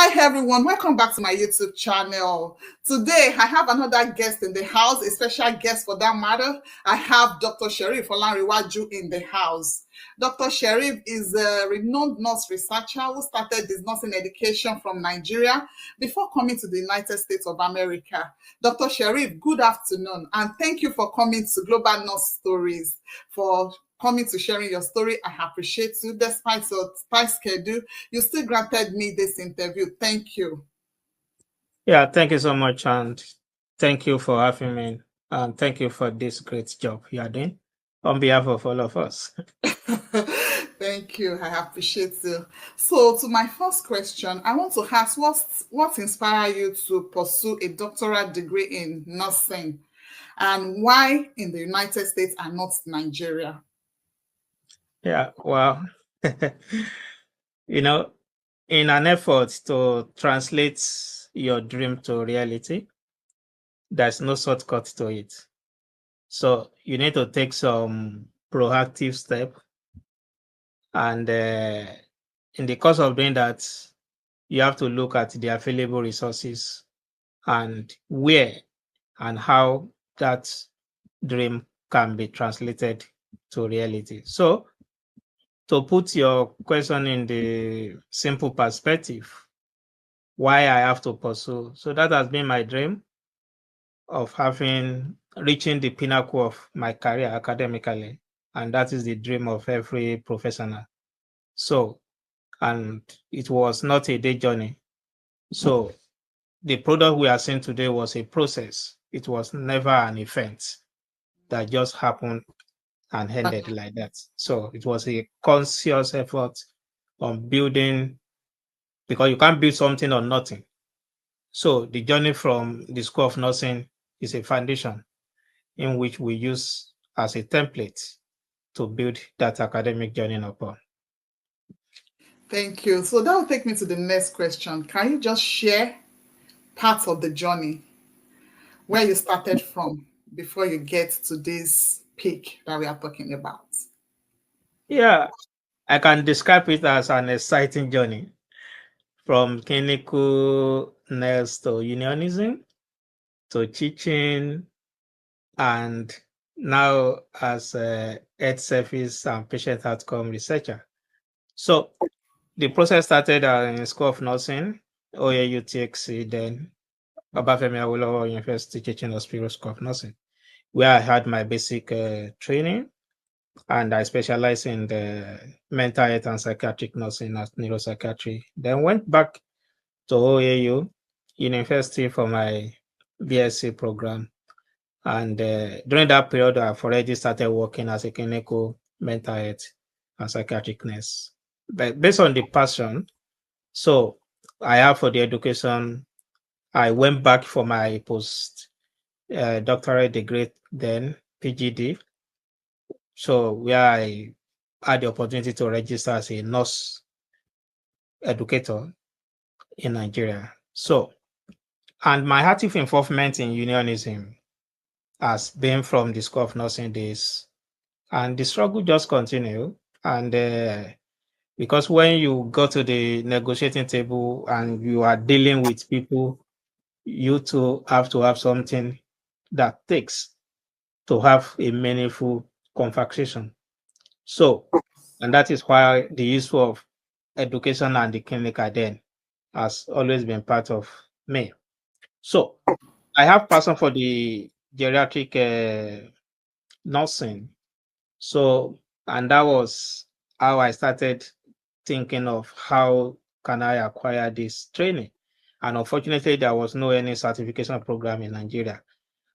Hi everyone, welcome back to my YouTube channel. Today I have another guest in the house, a special guest for that matter. I have Dr. Olanrewaju in the house. Dr. Sherif is a renowned nurse researcher who started his nursing education from Nigeria before coming to the United States of America. Dr. Sherif, good afternoon, and thank you for coming to Global Nurse Stories, for coming to sharing your story. I appreciate you. Despite your tight schedule, you still granted me this interview. Thank you. Yeah, thank you so much. And thank you for having me. And thank you for this great job you are doing on behalf of all of us. Thank you. I appreciate you. So, to my first question, I want to ask what inspired you to pursue a doctoral degree in nursing, and why in the United States and not Nigeria? Yeah, well, you know, in an effort to translate your dream to reality, there's no shortcut to it. So you need to take some proactive step. And in the course of doing that, you have to look at the available resources and where and how that dream can be translated to reality. So, to put your question in the simple perspective, why I have to pursue. So that has been my dream of reaching the pinnacle of my career academically. And that is the dream of every professional. So, and it was not a day journey. So the product we are seeing today was a process. It was never an event that just happened and ended like that. So it was a conscious effort on building, because you can't build something on nothing. So the journey from the School of Nursing is a foundation in which we use as a template to build that academic journey upon. Thank you. So that will take me to the next question. Can you just share parts of the journey where you started from before you get to this peak that we are talking about? Yeah, I can describe it as an exciting journey from clinical nurse to unionism to teaching, and now as a health service and patient outcome researcher. So the process started in School of Nursing, OAU-TXC, then Obafemi Awolowo University Teaching Hospital School of Nursing, where I had my basic training, and I specialized in the mental health and psychiatric nursing as neuropsychiatry. Then went back to OAU University for my BSc program. And during that period, I've already started working as a clinical mental health and psychiatric nurse. But based on the passion, so I have for the education, I went back for my post doctorate degree, then PhD. So where I had the opportunity to register as a nurse educator in Nigeria. So, and my active involvement in unionism has been from the School of Nursing days, and the struggle just continued. And because when you go to the negotiating table and you are dealing with people, you too have to have something that takes to have a meaningful conversation. So, and that is why the issue of education and the clinical then has always been part of me. So, I have passion for the geriatric nursing. So, and that was how I started thinking of how can I acquire this training. And unfortunately, there was no any certification program in Nigeria.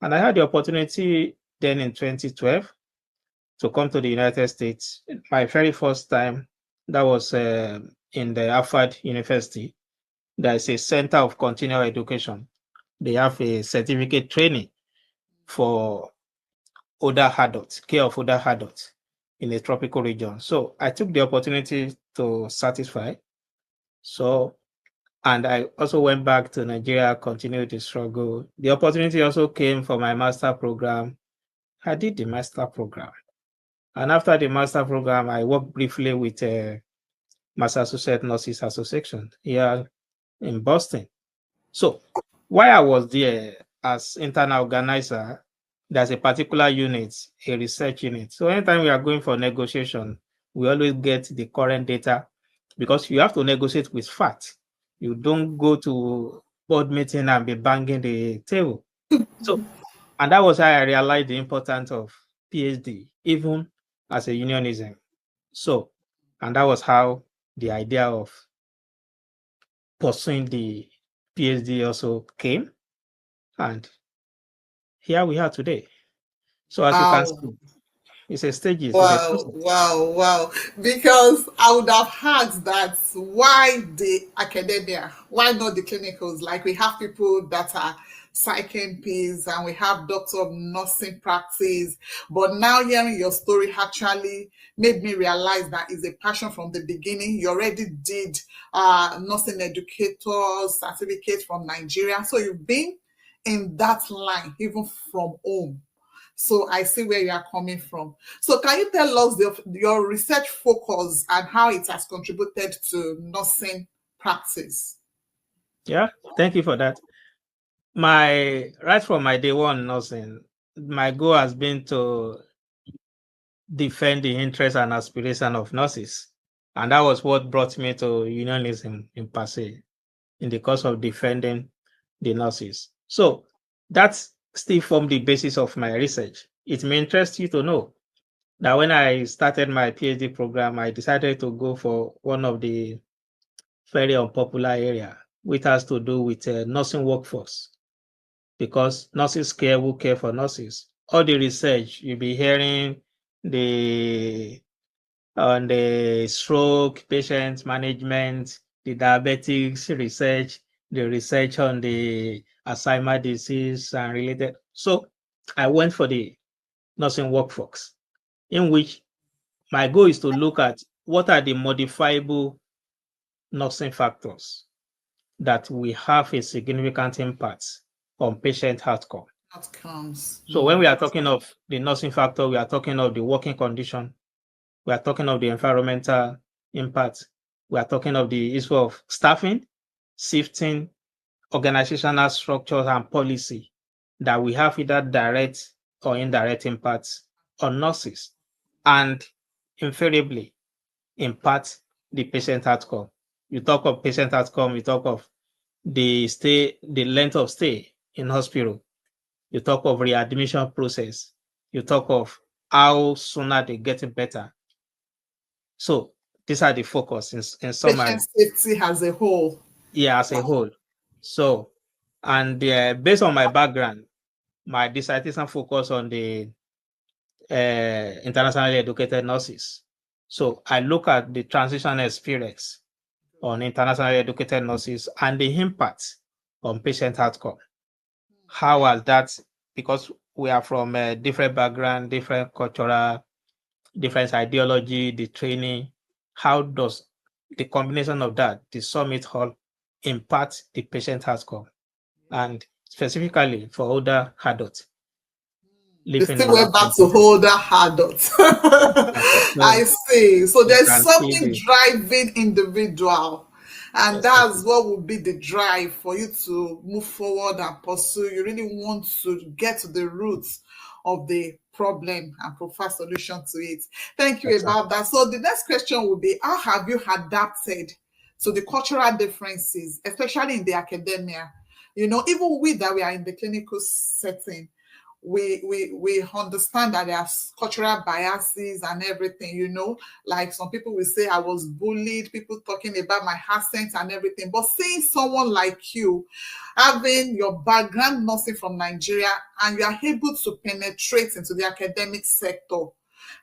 And I had the opportunity then in 2012 to come to the United States. My very first time, that was in the Harvard University. There is a Center of Continual Education. They have a certificate training for older adults, care of older adults in a tropical region. So I took the opportunity to satisfy. So, and I also went back to Nigeria, continued the struggle. The opportunity also came for my master program. I did the master program. And after the master program, I worked briefly with Massachusetts Nurses Association here in Boston. So while I was there as internal organizer, there's a particular unit, a research unit. So anytime we are going for negotiation, we always get the current data because you have to negotiate with facts. You don't go to board meeting and be banging the table. So, and that was how I realized the importance of PhD, even as a unionism. So, and that was how the idea of pursuing the PhD also came. And here we are today. So as you can Wow. see, it's a stages, it's a Wow, process. wow, wow. Because I would have asked that why the academia? Why not the clinicals? Like we have people that are psych MPs and we have doctor of nursing practice. But now hearing your story actually made me realize that it's a passion from the beginning. You already did nursing educator certificate from Nigeria. So you've been in that line even from home. So I see where you are coming from. So can you tell us your research focus and how it has contributed to nursing practice? Yeah, thank you for that. Right from my day one nursing, my goal has been to defend the interests and aspiration of nurses. And that was what brought me to unionism in per se, in the course of defending the nurses. So that's still formed the basis of my research. It may interest you to know that when I started my PhD program, I decided to go for one of the very unpopular area, which has to do with nursing workforce, because nurses care who care for nurses. All the research you'll be hearing, the on the stroke patient management, the diabetics research, the research on the Alzheimer's disease and related. So I went for the nursing workforce, in which my goal is to look at what are the modifiable nursing factors that will have a significant impact on patient outcome. Outcomes. So when we are talking of the nursing factor, we are talking of the working condition, we are talking of the environmental impact, we are talking of the issue of staffing, shifting, organizational structures and policy that we have either direct or indirect impacts on nurses and invariably impact the patient outcome. You talk of patient outcome, you talk of the length of stay in hospital, you talk of readmission process, you talk of how sooner they get better. So these are the focus in Patient summary. safety as a whole. Yeah, as a whole. So, and based on my background, my dissertation focus on the internationally educated nurses. So I look at the transition experience on internationally educated nurses and the impact on patient outcome. How has that, because we are from a different background, different cultural, different ideology, the training, how does the combination of that, the summit hall, impact the patient outcome? And specifically for older adults They living still in went back to nursing. older adults. Exactly. So I see. So you there's can see something the, driving individual, and exactly. that's what would be the drive for you to move forward and pursue. You really want to get to the roots of the problem and provide solution to it. Thank you Exactly. about that. So the next question would be, how have you adapted to the cultural differences, especially in the academia? You know, even we that we are in the clinical setting, we understand that there's cultural biases and everything, you know, like some people will say I was bullied, people talking about my accent and everything. But seeing someone like you, having your background nursing from Nigeria, and you are able to penetrate into the academic sector,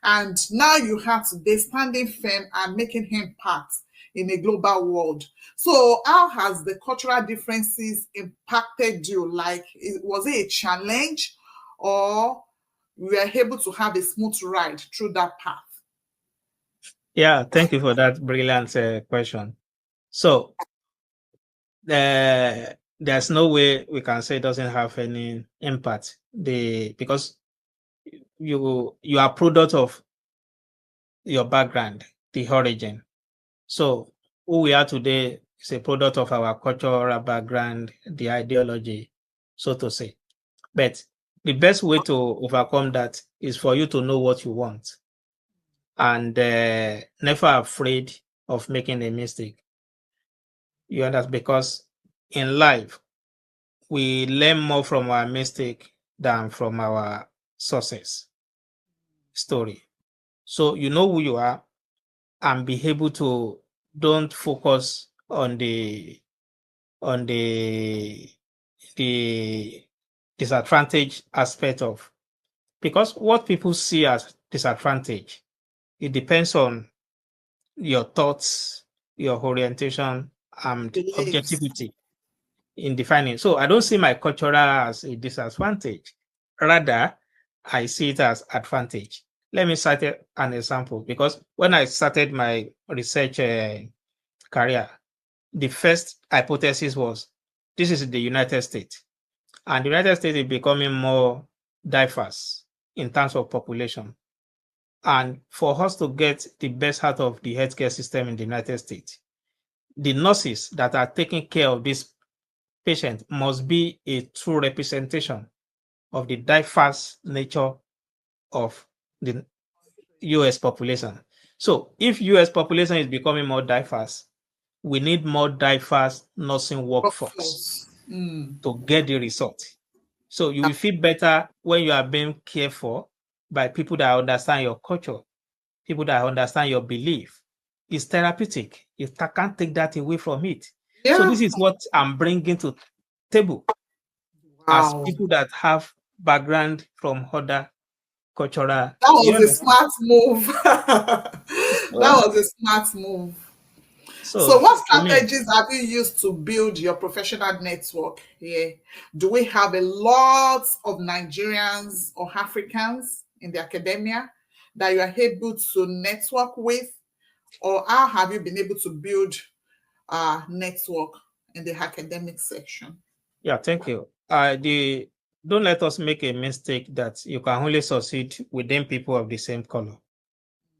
and now you have today standing firm and making impact in a global world. So how has the cultural differences impacted you? Like, was it a challenge, or we were able to have a smooth ride through that path? Yeah, thank you for that brilliant question. So there's no way we can say it doesn't have any impact. Because you are product of your background, the origin. So who we are today It's a product of our cultural background, the ideology, so to say. But the best way to overcome that is for you to know what you want and never afraid of making a mistake. You understand? Because in life, we learn more from our mistake than from our success story. So you know who you are and be able to don't focus on the disadvantage aspect of, because what people see as disadvantage, it depends on your thoughts, your orientation, and Beliefs. objectivity in defining. So I don't see my cultural as a disadvantage. Rather, I see it as advantage. Let me cite an example, because when I started my research career, the first hypothesis was this is the United States, and the United States is becoming more diverse in terms of population. And for us to get the best out of the healthcare system in the United States, the nurses that are taking care of this patient must be a true representation of the diverse nature of the US population. So if US population is becoming more diverse, we need more diverse nursing workforce Workforce. to get the result. So you will feel better when you are being cared for by people that understand your culture, people that understand your belief. It's therapeutic. You can't take that away from it. So Yeah. this is what I'm bringing to table as Wow. people that have background from other cultural. That You was a understand? smart move. That So, was a smart move. So, so what to me, strategies have you used to build your professional network here? Do we have a lot of Nigerians or Africans in the academia that you are able to network with? Or how have you been able to build a network in the academic section? yeah, thank you. Don't let us make a mistake that you can only succeed within people of the same color.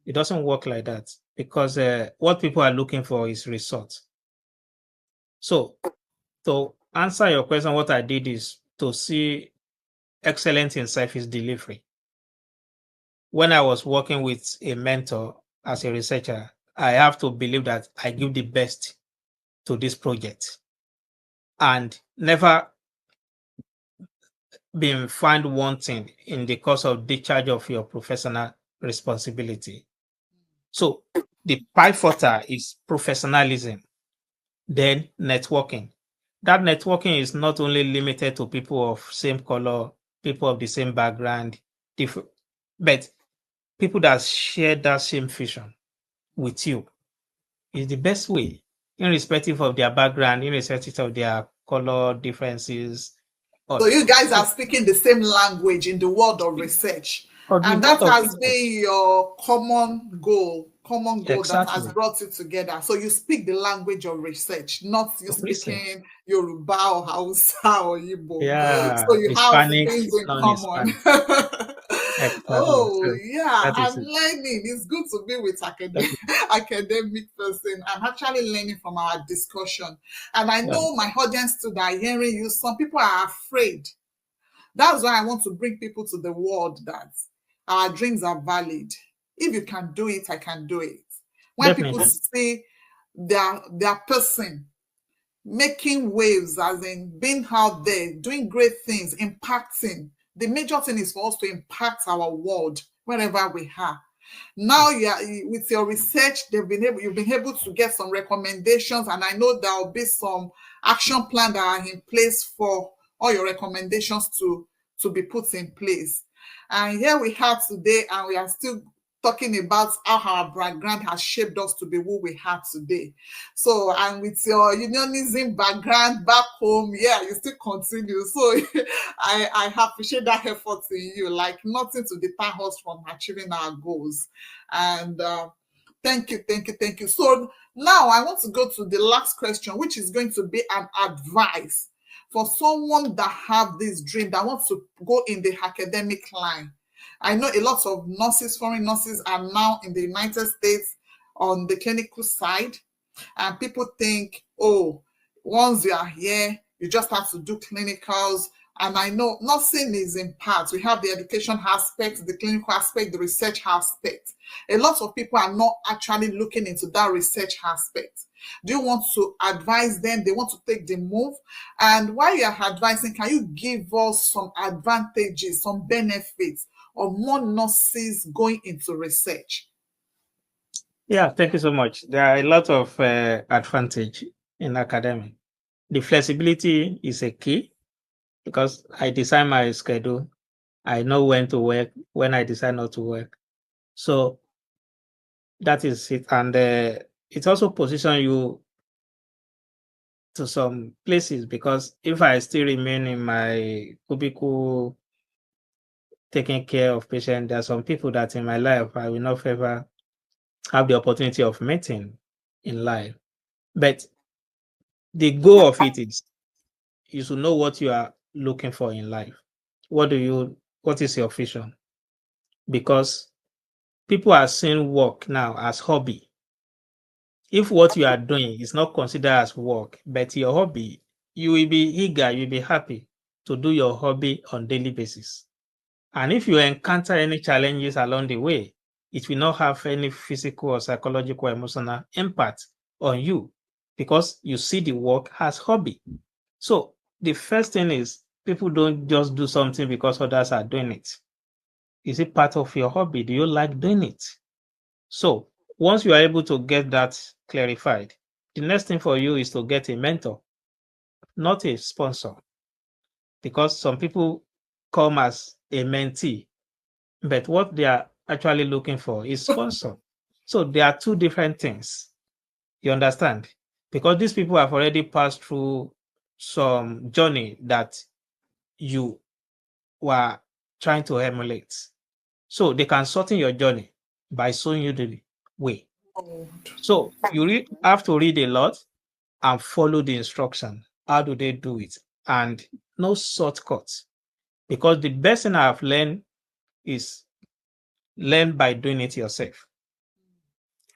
It doesn't work like that, because what people are looking for is results. So to answer your question, what I did is to see excellence in service delivery. When I was working with a mentor as a researcher, I have to believe that I give the best to this project and never been found wanting in the course of discharge of your professional responsibility. So the pivotal is professionalism, then networking. That networking is not only limited to people of same color, people of the same background, but people that share that same vision with you is the best way, irrespective of their background, irrespective of their color differences, So or you guys are so speaking the same language in the world of research. for the And word that of has research. been your common goal that has Exactly. brought you together. So you speak the language of research, not you Of research. speaking Yoruba or Hausa or Igbo. So Yeah. you have Hispanic, things in common. non-Hispanic. Exactly. Oh, So yeah, that I'm is it. learning. It's good to be with That is, academic person. I'm actually learning from our discussion. And I yeah, know my audience too that are hearing you. Some people are afraid. That's why I want to bring people to the world that our dreams are valid. If you can do it, I can do it. When people definitely. see their person making waves, as in being out there, doing great things, impacting. The major thing is for us to impact our world wherever we are. Now, yeah, with your research, you've been able to get some recommendations, and I know there will be some action plan that are in place for all your recommendations to be put in place. And here we have today, and we are still talking about how our background has shaped us to be who we are today. So, and with your unionism background back home, yeah, you still continue. So, I appreciate that effort in you. Like nothing to deter us from achieving our goals. And thank you, thank you, thank you. So now I want to go to the last question, which is going to be an advice for someone that have this dream that wants to go in the academic line. I know a lot of nurses, foreign nurses, are now in the United States on the clinical side, and people think oh, once you are here, you just have to do clinicals. And I know nursing is in parts. We have the education aspect, the clinical aspect, the research aspect. A lot of people are not actually looking into that research aspect. Do you want to advise them? They want to take the move. And while you're advising, can you give us some advantages, some benefits of more nurses going into research? Yeah, thank you so much. There are a lot of advantage in academic. The flexibility is a key because I design my schedule. I know when to work, when I decide not to work. So that is it. And it also position you to some places because if I still remain in my cubicle taking care of patients, there are some people that in my life I will not ever have the opportunity of meeting in life. But the goal of it is you should know what you are looking for in life. What is your vision? Because people are seeing work now as hobby. If what you are doing is not considered as work, but your hobby, you will be eager, you'll be happy to do your hobby on daily basis. And if you encounter any challenges along the way, it will not have any physical or psychological or emotional impact on you because you see the work as hobby. So the first thing is people don't just do something because others are doing it. Is it part of your hobby? Do you like doing it? So once you are able to get that clarified, the next thing for you is to get a mentor, not a sponsor, because some people come as a mentee, but what they are actually looking for is sponsor. So there are two different things. You understand? Because these people have already passed through some journey that you were trying to emulate. So they can shorten your journey by showing you the way. Oh, So you have to read a lot and follow the instruction. How do they do it? And no shortcuts. Because the best thing I've learned is learn by doing it yourself.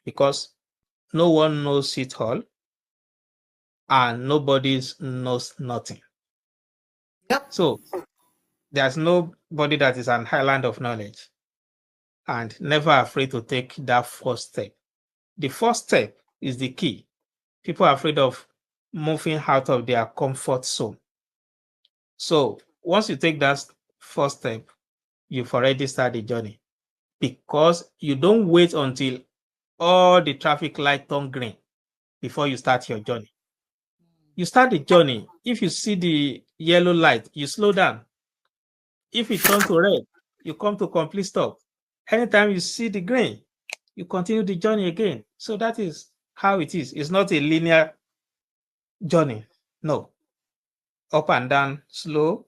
Because no one knows it all and nobody knows nothing. yep. So there's nobody that is an island of knowledge and never afraid to take that first step. The first step is the key. People are afraid of moving out of their comfort zone. So once you take that first step, you've already started the journey because you don't wait until all the traffic light turn green before you start your journey. You start the journey. If you see the yellow light, you slow down. If it turns to red, you come to complete stop. Anytime you see the green, you continue the journey again. So that is how it is. It's not a linear journey. No. Up and down, slow,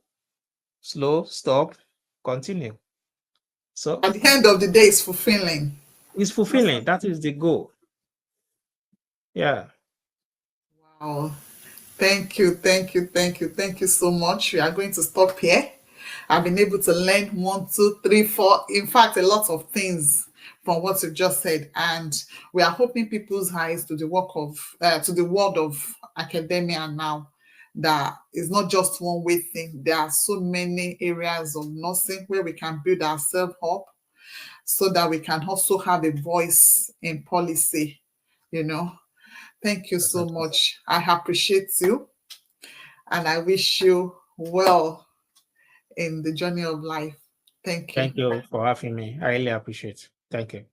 slow, stop, continue. So At the end of the day, it's fulfilling. it's fulfilling. That is the goal. Yeah. Wow. Thank you, thank you, thank you, thank you so much. We are going to stop here. I've been able to learn one, two, three, four, in fact, a lot of things from what you've just said. And we are hoping people's eyes to the to the world of academia now. That is not just one way thing. There are so many areas of nursing where we can build ourselves up so that we can also have a voice in policy, you know. Thank you so Definitely. much. I appreciate you and I wish you well in the journey of life. Thank you. Thank you for having me. I really appreciate it. Thank you.